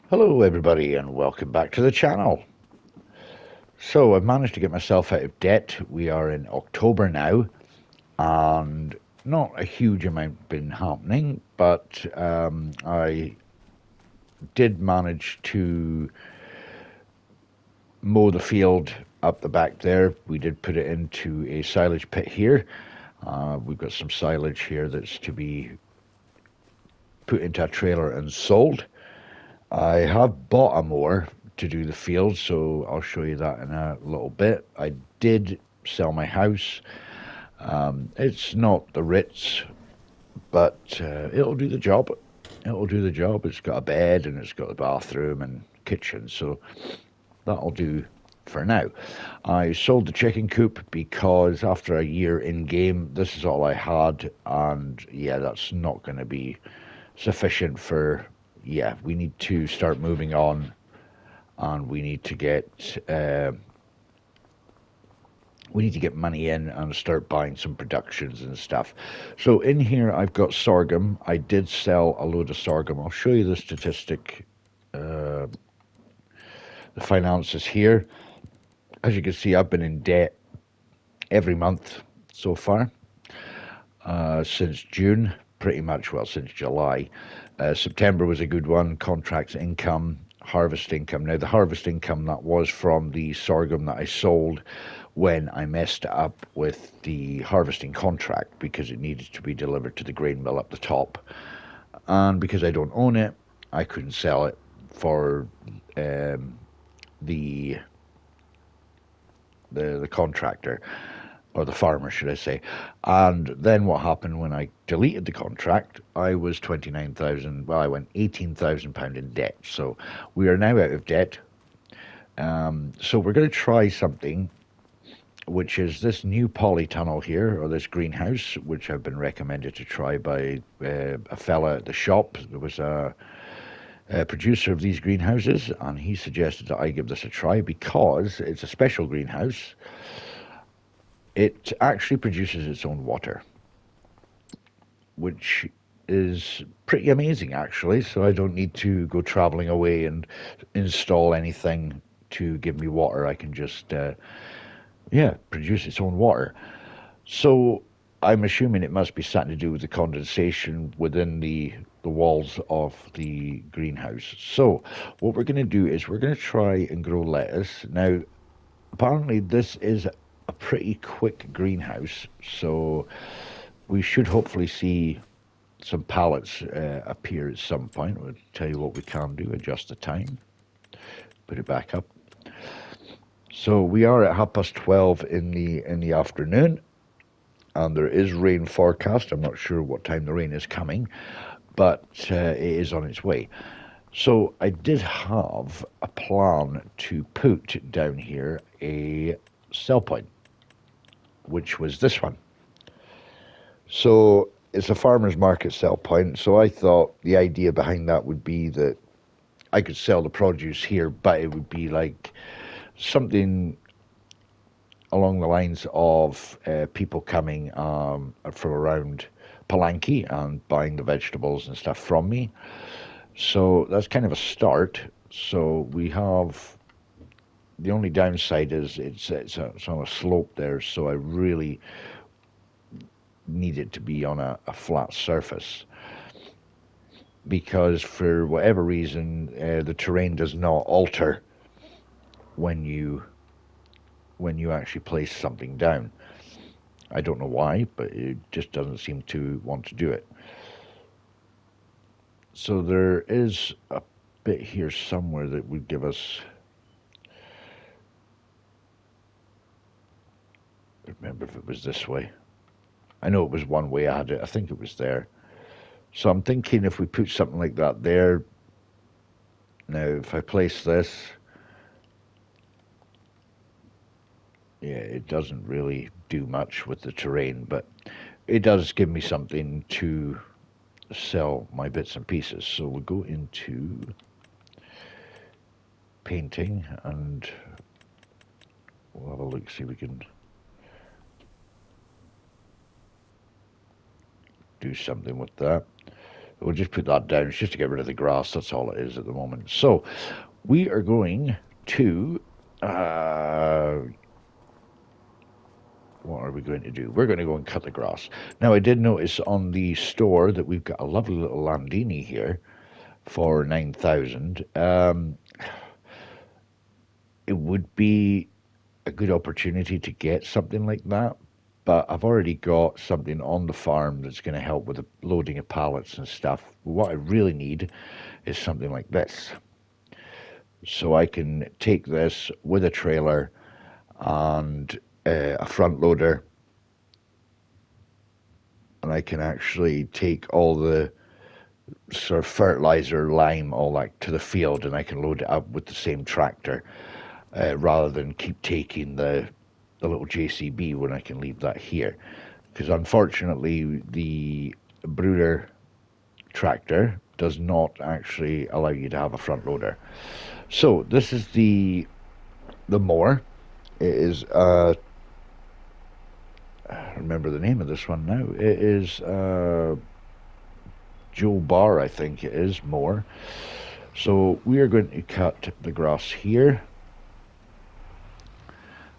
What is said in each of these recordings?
Hello everybody and welcome back to the channel. So I've managed to get myself out of debt. We are in October now and not a huge amount been happening, but I did manage to mow the field up the back there. We did put it into a silage pit here. We've got some silage here that's to be put into a trailer and sold. I have bought a mower to do the field, so I'll show you that in a little bit. I did sell my house. It's not the Ritz, but it'll do the job. It'll do the job. It's got a bed and it's got a bathroom and kitchen, so that'll do for now. I sold the chicken coop because after a year in game, this is all I had, and yeah, that's not going to be sufficient for. Yeah, we need to start moving on, and we need to get money in and start buying some productions and stuff. So in here I've got sorghum. I did sell a load of sorghum. I'll show you the statistic, the finances here. As you can see, I've been in debt every month so far since June, pretty much, well, since July. September was a good one. Contracts income, harvest income. Now the harvest income, that was from the sorghum that I sold when I messed up with the harvesting contract because it needed to be delivered to the grain mill up the top, and because I don't own it, I couldn't sell it for the contractor, or the farmer, should I say. And then what happened when I deleted the contract, I was 29,000, well, I went £18,000 in debt. So we are now out of debt. So we're going to try something, which is this new polytunnel here, or this greenhouse, which I've been recommended to try by a fella at the shop. There was a producer of these greenhouses, and he suggested that I give this a try because it's a special greenhouse. It actually produces its own water, which is pretty amazing actually, so I don't need to go traveling away and install anything to give me water. I can just produce its own water. So I'm assuming it must be something to do with the condensation within the walls of the greenhouse. So what we're going to do is we're going to try and grow lettuce. Now apparently this is a pretty quick greenhouse, so we should hopefully see some pallets appear at some point. We'll tell you what we can do: adjust the time, put it back up. So we are at 12:30 in the afternoon, and there is rain forecast. I'm not sure what time the rain is coming, but it is on its way. So I did have a plan to put down here a sell point, which was this one. So it's a farmer's market sell point. So I thought the idea behind that would be that I could sell the produce here, but it would be like something along the lines of people coming from around Polanki and buying the vegetables and stuff from me. So that's kind of a start. So we have, the only downside is it's on a slope there, so I really need it to be on a flat surface, because for whatever reason the terrain does not alter when you actually place something down. I don't know why, but it just doesn't seem to want to do it. So there is a bit here somewhere that would give us, remember if it was this way. I know it was one way I had it. I think it was there. So I'm thinking if we put something like that there. Now if I place this, yeah, it doesn't really do much with the terrain, but it does give me something to sell my bits and pieces. So we'll go into painting and we'll have a look, see if we can do something with that. We'll just put that down. It's just to get rid of the grass. That's all it is at the moment. So we are going to... what are we going to do? We're going to go and cut the grass. Now, I did notice on the store that we've got a lovely little Landini here for 9,000. It would be a good opportunity to get something like that, but I've already got something on the farm that's going to help with the loading of pallets and stuff. What I really need is something like this. So I can take this with a trailer and a front loader, and I can actually take all the sort of fertilizer, lime, all that to the field, and I can load it up with the same tractor rather than keep taking the little JCB when I can leave that here. Because unfortunately, the brooder tractor does not actually allow you to have a front loader. So this is the mower. It is I remember the name of this one now. It is Joe Bar, I think it is, mower. So we are going to cut the grass here,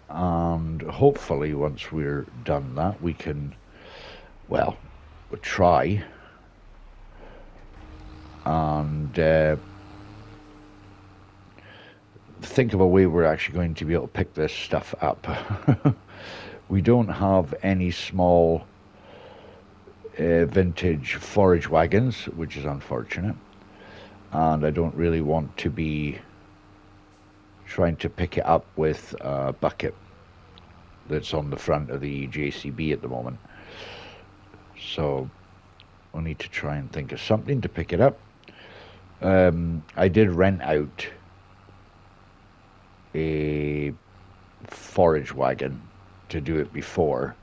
and hopefully once we're done that we can, well, we'll try and think of a way we're actually going to be able to pick this stuff up. We don't have any small vintage forage wagons, which is unfortunate, and I don't really want to be trying to pick it up with a bucket that's on the front of the JCB at the moment. So we'll need to try and think of something to pick it up. I did rent out a forage wagon to do it before,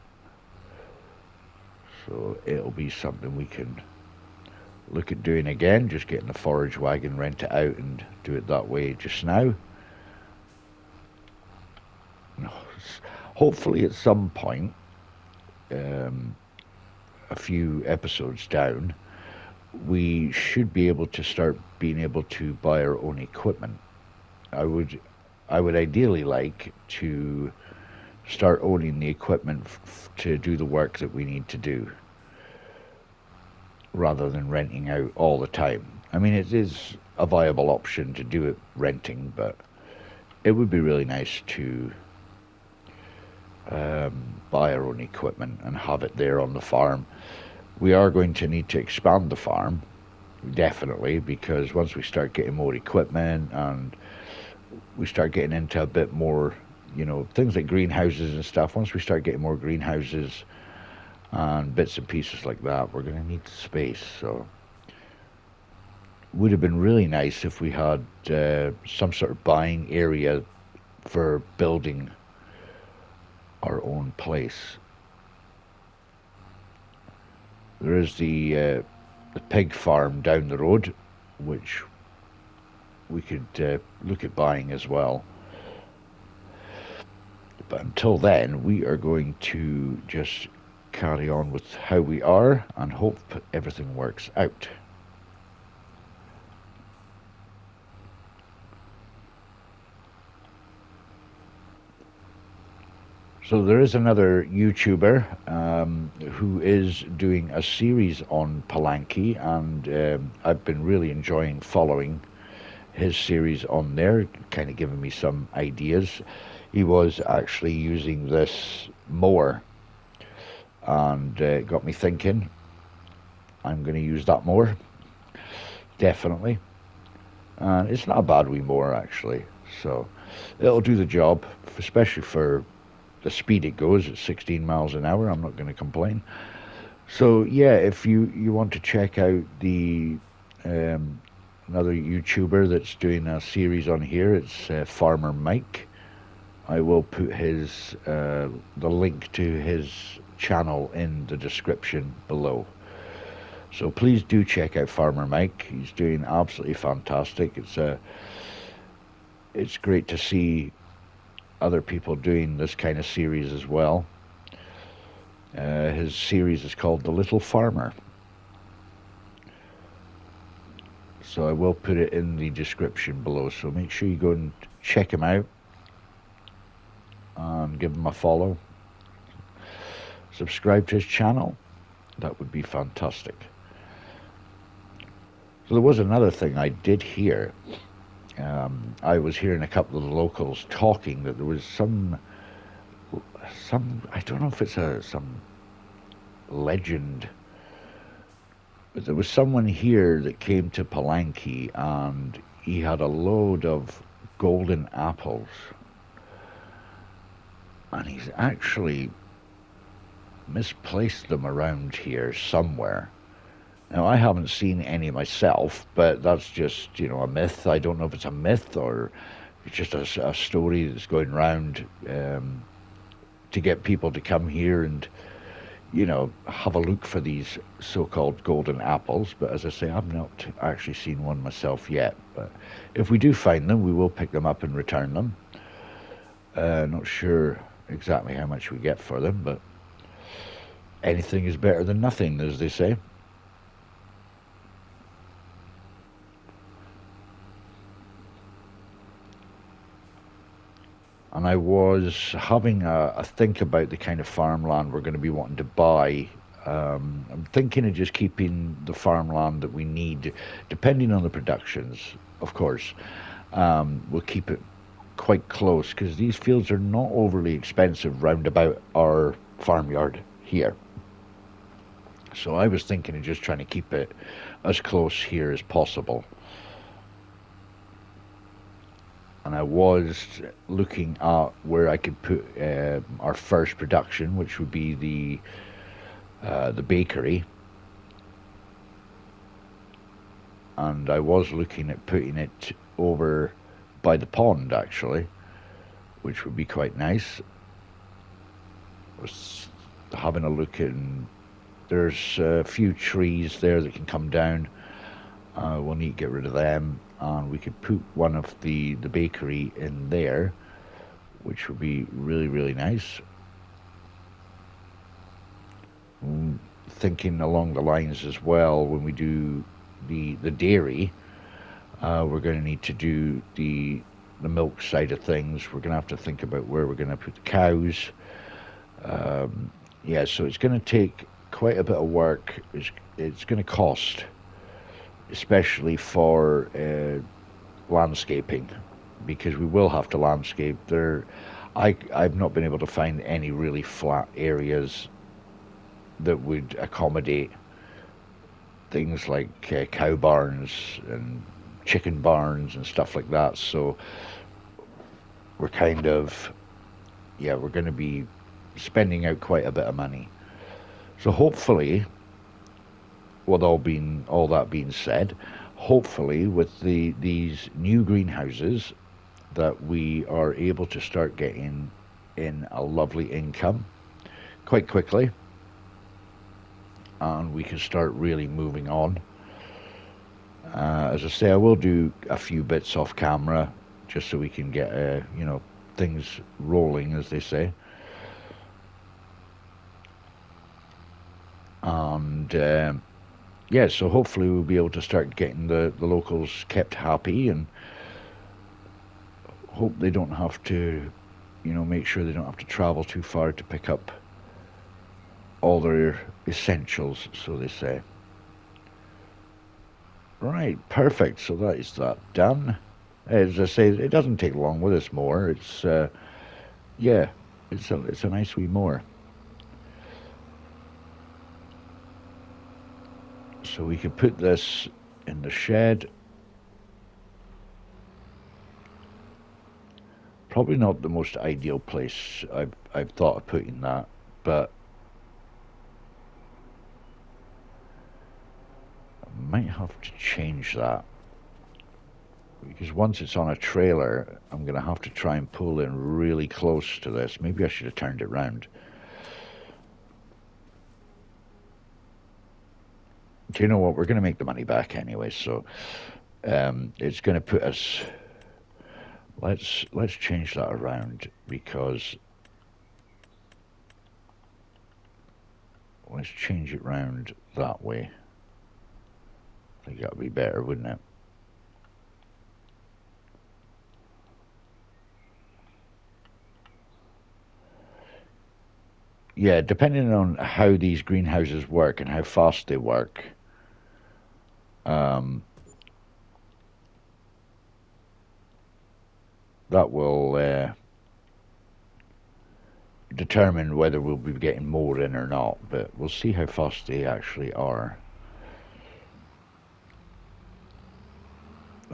so it'll be something we can look at doing again, just getting the forage wagon, rent it out and do it that way just now. Hopefully at some point, a few episodes down, we should be able to start being able to buy our own equipment. I would ideally like to start owning the equipment to do the work that we need to do, rather than renting out all the time. I mean, it is a viable option to do it renting, but it would be really nice to buy our own equipment and have it there on the farm. We are going to need to expand the farm, definitely, because once we start getting more equipment and we start getting into a bit more, you know, things like greenhouses and stuff, once we start getting more greenhouses and bits and pieces like that, we're going to need space. So it would have been really nice if we had some sort of buying area for building our own place. There is the pig farm down the road, which we could look at buying as well. But until then, we are going to just carry on with how we are and hope everything works out. So there is another YouTuber who is doing a series on Polanki, and I've been really enjoying following his series on there, kind of giving me some ideas. He was actually using this mower, and it got me thinking, I'm going to use that mower, definitely. And it's not a bad wee mower, actually, so it'll do the job, especially for the speed it goes at 16 miles an hour. I'm not going to complain. So yeah, if you want to check out the another YouTuber that's doing a series on here, it's Farmer Mike. I will put his the link to his channel in the description below. So please do check out Farmer Mike. He's doing absolutely fantastic. It's great to see other people doing this kind of series as well. His series is called The Little Farmer. So I will put it in the description below. So make sure you go and check him out and give him a follow. Subscribe to his channel. That would be fantastic. So there was another thing I did hear. I was hearing a couple of the locals talking that there was some I don't know if it's some legend, but there was someone here that came to Polanki and he had a load of golden apples, and he's actually misplaced them around here somewhere. Now, I haven't seen any myself, but that's just, a myth. I don't know if it's a myth or it's just a story that's going around to get people to come here and, have a look for these so-called golden apples. But as I say, I've not actually seen one myself yet. But if we do find them, we will pick them up and return them. Not sure exactly how much we get for them, but anything is better than nothing, as they say. And I was having a think about the kind of farmland we're going to be wanting to buy. I'm thinking of just keeping the farmland that we need, depending on the productions, of course. We'll keep it quite close because these fields are not overly expensive round about our farmyard here. So I was thinking of just trying to keep it as close here as possible. And I was looking at where I could put our first production, which would be the bakery. And I was looking at putting it over by the pond, actually, which would be quite nice. I was having a look, and there's a few trees there that can come down. We'll need to get rid of them, and we could put one of the bakery in there, which would be really, really nice. Thinking along the lines as well, when we do the dairy, we're going to need to do the milk side of things. We're going to have to think about where we're going to put the cows. Yeah, so it's going to take quite a bit of work. It's going to cost, especially for landscaping, because we will have to landscape there. I've not been able to find any really flat areas that would accommodate things like cow barns and chicken barns and stuff like that. So we're kind of, we're going to be spending out quite a bit of money. So hopefully, with all that being said, hopefully with these new greenhouses, that we are able to start getting in a lovely income quite quickly, and we can start really moving on. As I say, I will do a few bits off camera just so we can get things rolling, as they say. And so hopefully we'll be able to start getting the locals kept happy, and hope they don't have to, make sure they don't have to travel too far to pick up all their essentials, so they say. Right, perfect. So that is that done. As I say, it doesn't take long with this mower. It's it's a nice wee mower. So we can put this in the shed. Probably not the most ideal place I've thought of putting that, but I might have to change that, because once it's on a trailer, I'm going to have to try and pull in really close to this. Maybe I should have turned it round. Do you know what? We're going to make the money back anyway, so it's going to put us. Let's change that around, because let's change it round that way. I think that would be better, wouldn't it? yeah, depending on how these greenhouses work and how fast they work, that will determine whether we'll be getting more in or not. But we'll see how fast they actually are.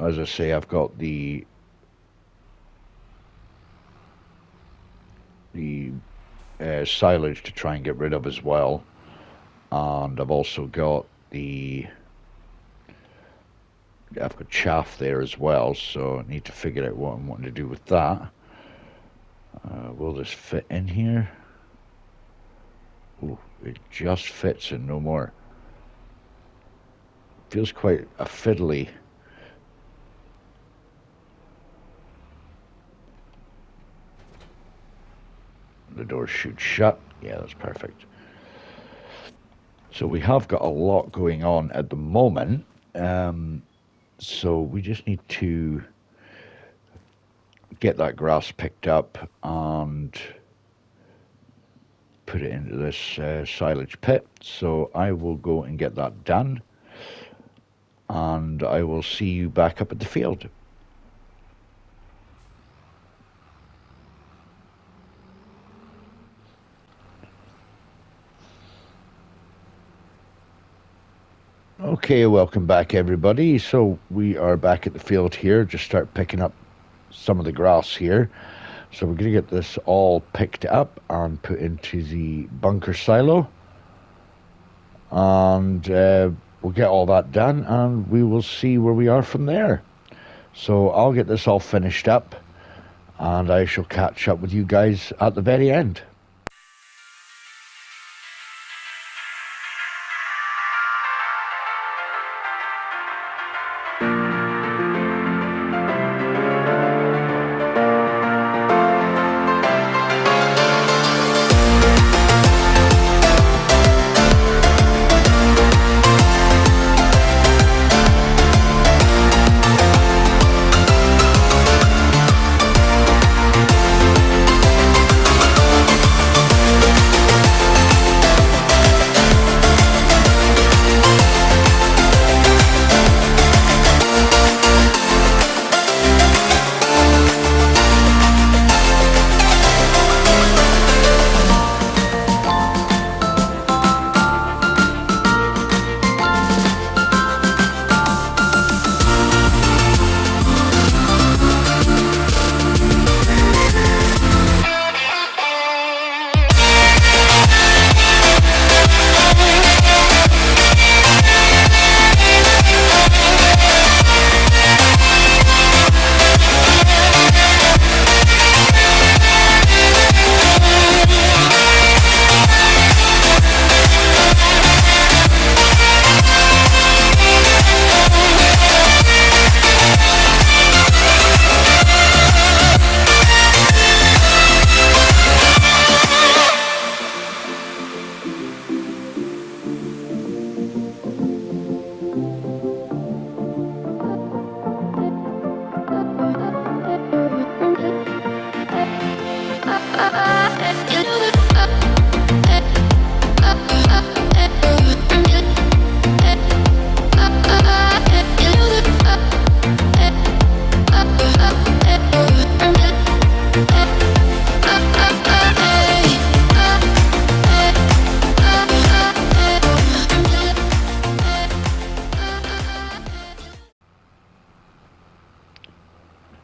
As I say, I've got the silage to try and get rid of as well, and I've also got I've got chaff there as well, so I need to figure out what I'm wanting to do with that. Will this fit in here? Ooh, it just fits and no more. Feels quite a fiddly. The door should shut. Yeah, that's perfect. So we have got a lot going on at the moment. So we just need to get that grass picked up and put it into this silage pit. So I will go and get that done, and I will see you back up at the field. Okay, welcome back everybody. So we are back at the field here, just start picking up some of the grass here. So we're going to get this all picked up and put into the bunker silo, and we'll get all that done and we will see where we are from there. So I'll get this all finished up and I shall catch up with you guys at the very end.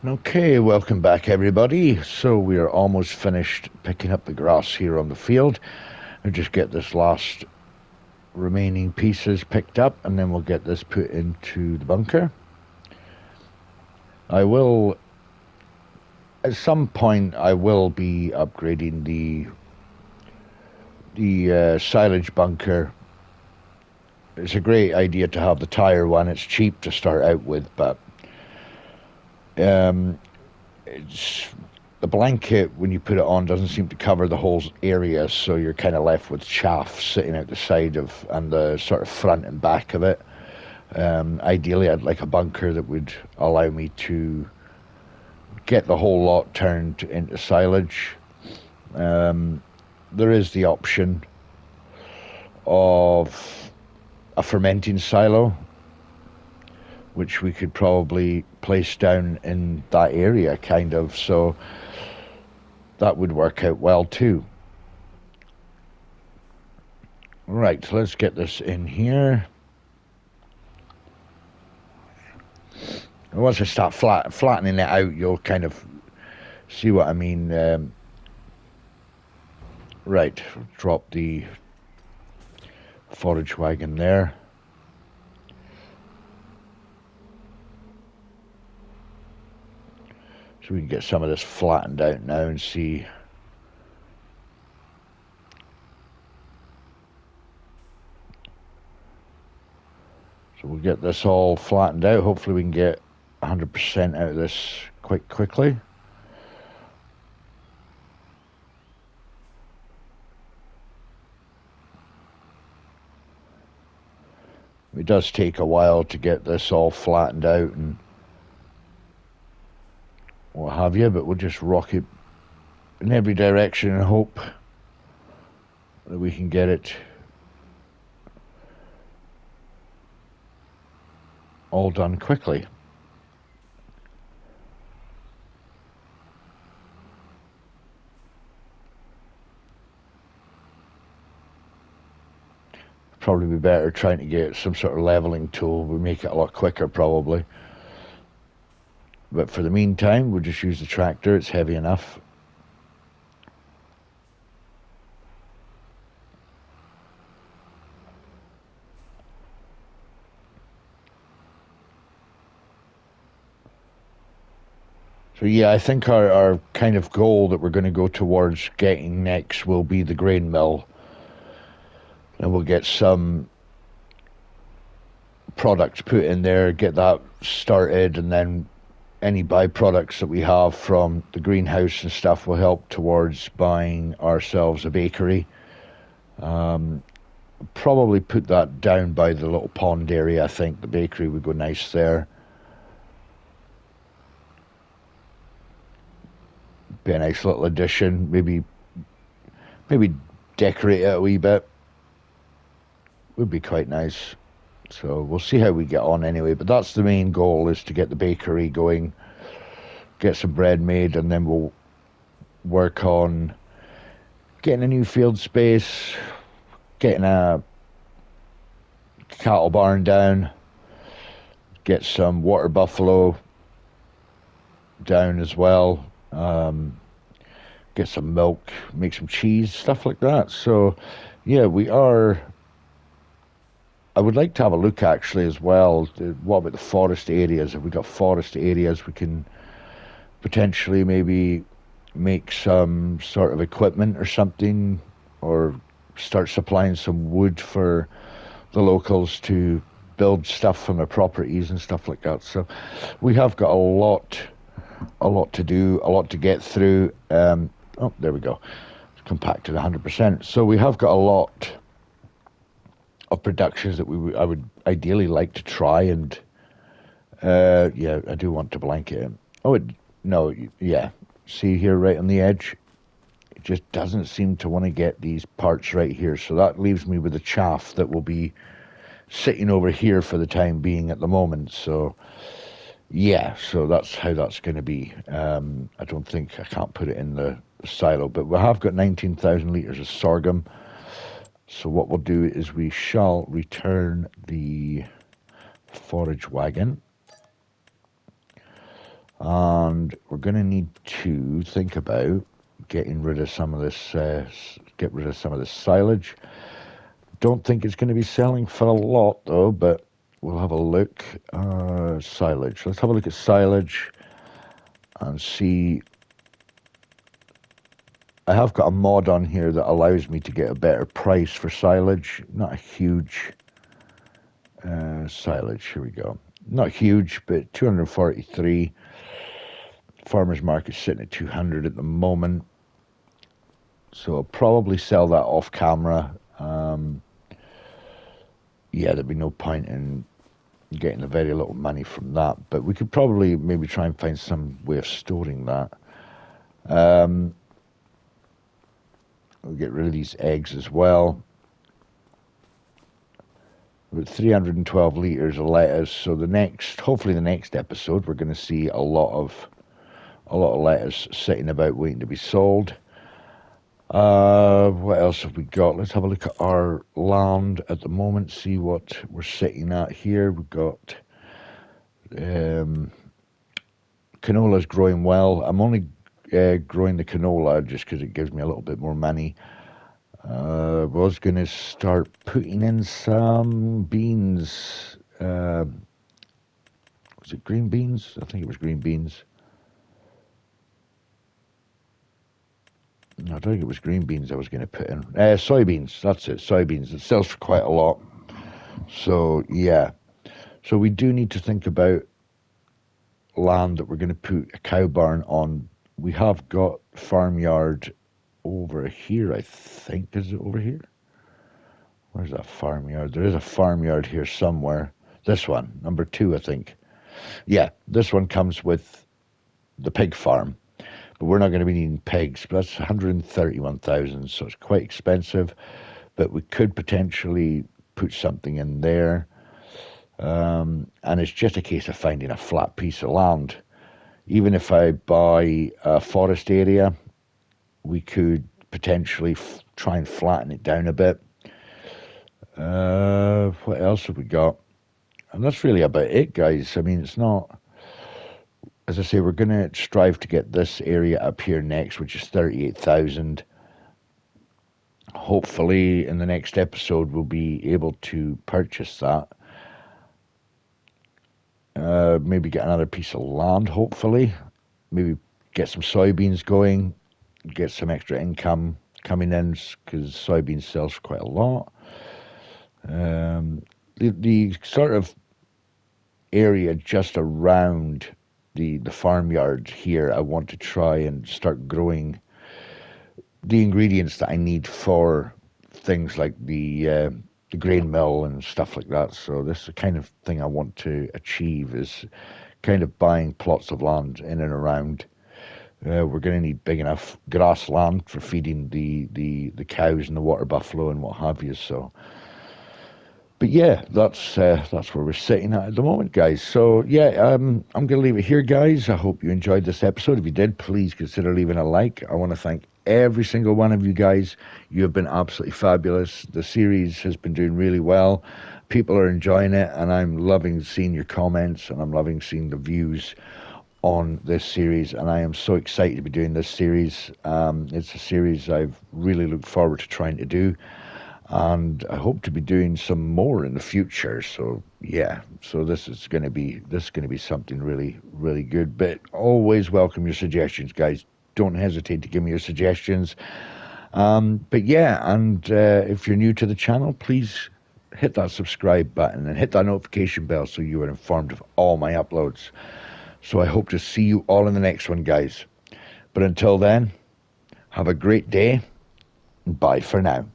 Okay, welcome back everybody. So we are almost finished picking up the grass here on the field. I'll just get this last remaining pieces picked up and then we'll get this put into the bunker. I will, at some point, I will be upgrading the silage bunker. It's a great idea to have the tire one. It's cheap to start out with, but it's the blanket when you put it on doesn't seem to cover the whole area, so you're kind of left with chaff sitting out the side of and the sort of front and back of it. Ideally I'd like a bunker that would allow me to get the whole lot turned into silage. there is the option of a fermenting silo, which we could probably place down in that area, kind of, so that would work out well too. Right, so let's get this in here. And once I start flattening it out, you'll kind of see what I mean. Right, drop the forage wagon there. So we can get some of this flattened out now and see. So we'll get this all flattened out. Hopefully we can get 100% out of this quite quickly. It does take a while to get this all flattened out and what have you, but we'll just rock it in every direction and hope that we can get it all done quickly. Probably be better trying to get some sort of leveling tool. We make it a lot quicker probably. But for the meantime, we'll just use the tractor. It's heavy enough. So yeah, I think our kind of goal that we're going to go towards getting next will be the grain mill. And we'll get some products put in there, get that started, and then any byproducts that we have from the greenhouse and stuff will help towards buying ourselves a bakery. Probably put that down by the little pond area. I think the bakery would go nice there. Be a nice little addition. Maybe decorate it a wee bit. Would be quite nice. So we'll see how we get on anyway. But that's the main goal, is to get the bakery going, get some bread made, and then we'll work on getting a new field space, getting a cattle barn down, get some water buffalo down as well, get some milk, make some cheese, stuff like that. So yeah, I would like to have a look actually as well. What about the forest areas? If we got forest areas, we can potentially maybe make some sort of equipment or something, or start supplying some wood for the locals to build stuff from their properties and stuff like that. So we have got a lot to do, a lot to get through. Oh, there we go. It's compacted 100%. So we have got a lot of productions that I would ideally like to try, and yeah, I do want to blanket it. Oh, no, yeah. See here right on the edge? It just doesn't seem to want to get these parts right here. So that leaves me with a chaff that will be sitting over here for the time being at the moment. So yeah, so that's how that's going to be. I don't think I can't put it in the silo, but we have got 19,000 litres of sorghum. So what we'll do is we shall return the forage wagon, and we're going to need to think about getting rid of some of this, get rid of some of this silage. Don't think it's going to be selling for a lot though, but we'll have a look. Silage. Let's have a look at silage and see. I have got a mod on here that allows me to get a better price for silage. Not a huge silage. Here we go. Not huge, but 243. Farmers market sitting at 200 at the moment. So I'll probably sell that off camera. Yeah, there'd be no point in getting a very little money from that, but we could probably maybe try and find some way of storing that. We'll get rid of these eggs as well. With 312 litres of lettuce, so hopefully the next episode, we're going to see a lot of lettuce sitting about waiting to be sold. What else have we got? Let's have a look at our land at the moment, see what we're sitting at here. We've got canola's growing well. I'm only growing the canola just because it gives me a little bit more money. Was going to start putting in some beans. Was it green beans? I think it was green beans. No, I don't think it was green beans I was going to put in. Soybeans, that's it, soybeans. It sells for quite a lot. So, yeah. So we do need to think about land that we're going to put a cow barn on. We have got farmyard over here, I think. Is it over here? Where's that farmyard? There is a farmyard here somewhere. This one, number 2, I think. Yeah, this one comes with the pig farm. But we're not going to be needing pigs. But that's 131,000, so it's quite expensive. But we could potentially put something in there. And it's just a case of finding a flat piece of land. Even if I buy a forest area, we could potentially try and flatten it down a bit. What else have we got? And that's really about it, guys. I mean, it's not... As I say, we're going to strive to get this area up here next, which is 38,000. Hopefully, in the next episode, we'll be able to purchase that. Maybe get another piece of land, hopefully. Maybe get some soybeans going, get some extra income coming in, because soybeans sells for quite a lot. The sort of area just around the farmyard here, I want to try and start growing the ingredients that I need for things like the grain mill and stuff like that. So this is the kind of thing I want to achieve, is kind of buying plots of land in and around. We're going to need big enough grassland for feeding the cows and the water buffalo and what have you. So, but yeah, that's where we're sitting at the moment, guys. So yeah, I'm going to leave it here, guys. I hope you enjoyed this episode. If you did, please consider leaving a like. I want to thank every single one of you guys. You have been absolutely fabulous. The series has been doing really well. People are enjoying it, and I'm loving seeing your comments, and I'm loving seeing the views on this series, and I am so excited to be doing this series. It's a series I've really looked forward to trying to do, and I hope to be doing some more in the future. So yeah, so this is going to be something really, really good. But always welcome your suggestions, guys. Don't hesitate to give me your suggestions. But yeah, and if you're new to the channel, please hit that subscribe button and hit that notification bell so you are informed of all my uploads. So I hope to see you all in the next one, guys. But until then, have a great day, and bye for now.